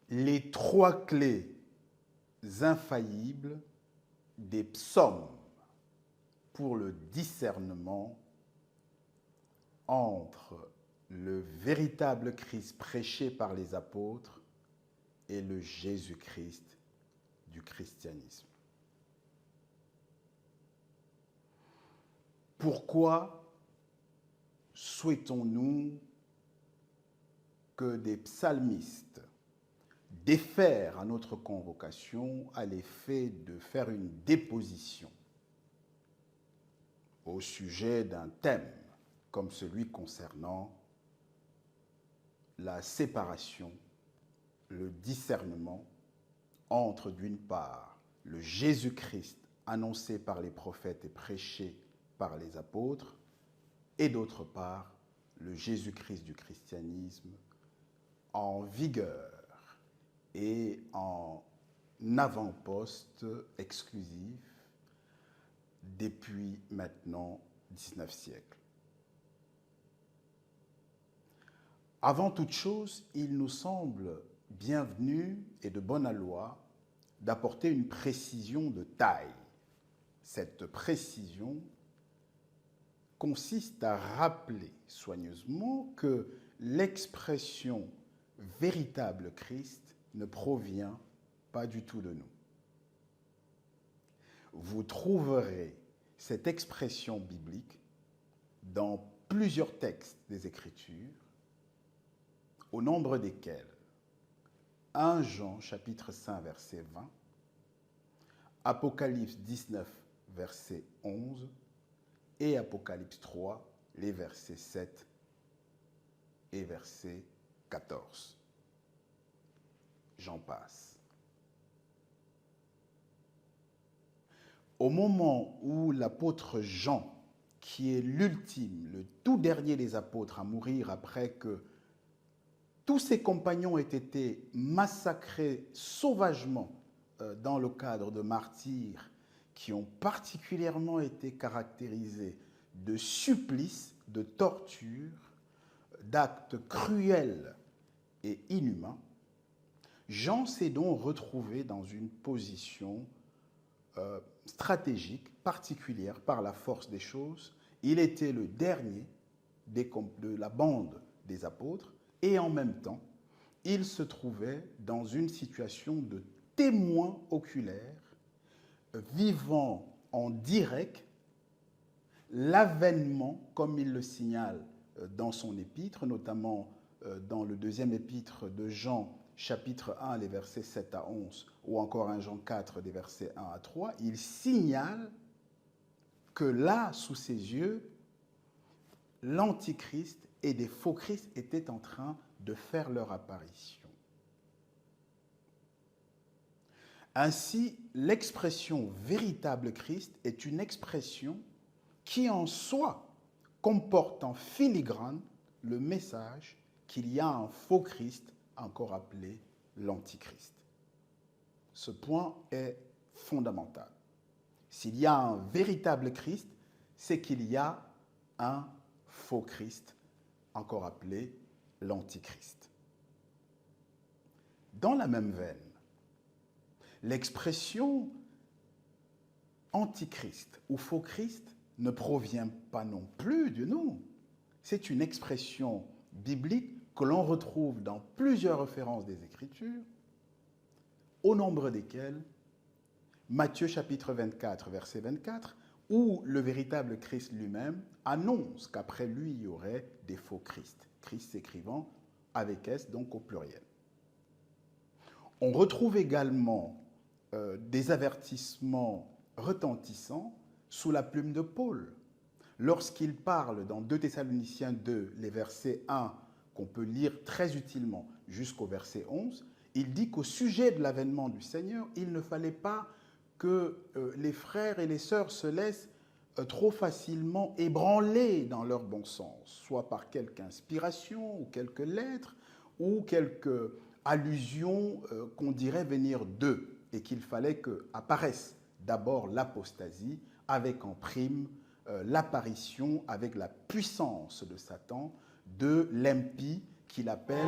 les trois clés infaillibles des psaumes pour le discernement entre le véritable Christ prêché par les apôtres et le Jésus-Christ du christianisme. Pourquoi souhaitons-nous que des psalmistes défèrent à notre convocation à l'effet de faire une déposition au sujet d'un thème comme celui concernant la séparation, le discernement entre, d'une part, le Jésus-Christ annoncé par les prophètes et prêché par les apôtres, et d'autre part, le Jésus-Christ du christianisme en vigueur et en avant-poste exclusif depuis maintenant 19 siècles. Avant toute chose, il nous semble bienvenu et de bonne aloi d'apporter une précision de taille. Cette précision consiste à rappeler soigneusement que l'expression « véritable Christ » ne provient pas du tout de nous. Vous trouverez cette expression biblique dans plusieurs textes des Écritures, au nombre desquels 1 Jean chapitre 5 verset 20, Apocalypse 19 verset 11 et Apocalypse 3 les versets 7 et verset 14. J'en passe. Au moment où l'apôtre Jean, qui est l'ultime, le tout dernier des apôtres à mourir après que tous ses compagnons aient été massacrés sauvagement dans le cadre de martyrs qui ont particulièrement été caractérisés de supplices, de tortures, d'actes cruels et inhumains, Jean s'est donc retrouvé dans une position stratégique particulière par la force des choses. Il était le dernier de la bande des apôtres et en même temps, il se trouvait dans une situation de témoin oculaire, vivant en direct l'avènement, comme il le signale dans son épître, notamment dans le deuxième épître de Jean, chapitre 1, les versets 7 à 11, ou encore 1 Jean 4, des versets 1 à 3, il signale que là, sous ses yeux, l'Antichrist et des faux Christ étaient en train de faire leur apparition. Ainsi, l'expression « véritable Christ » est une expression qui en soi comporte en filigrane le message qu'il y a un faux Christ, encore appelé l'Antichrist. Ce point est fondamental. S'il y a un véritable Christ, c'est qu'il y a un faux Christ, encore appelé l'Antichrist. Dans la même veine, l'expression Antichrist ou faux Christ ne provient pas non plus de nous. C'est une expression biblique que l'on retrouve dans plusieurs références des Écritures, au nombre desquelles Matthieu chapitre 24, verset 24, où le véritable Christ lui-même annonce qu'après lui, il y aurait des faux Christ. Christ s'écrivant avec S, donc au pluriel. On retrouve également des avertissements retentissants sous la plume de Paul, lorsqu'il parle dans 2 Thessaloniciens 2, les versets 1, qu'on peut lire très utilement jusqu'au verset 11, il dit qu'au sujet de l'avènement du Seigneur, il ne fallait pas que les frères et les sœurs se laissent trop facilement ébranler dans leur bon sens, soit par quelque inspiration ou quelques lettres ou quelques allusions qu'on dirait venir d'eux, et qu'il fallait qu'apparaisse d'abord l'apostasie avec en prime l'apparition avec la puissance de Satan de l'impie qu'il appelle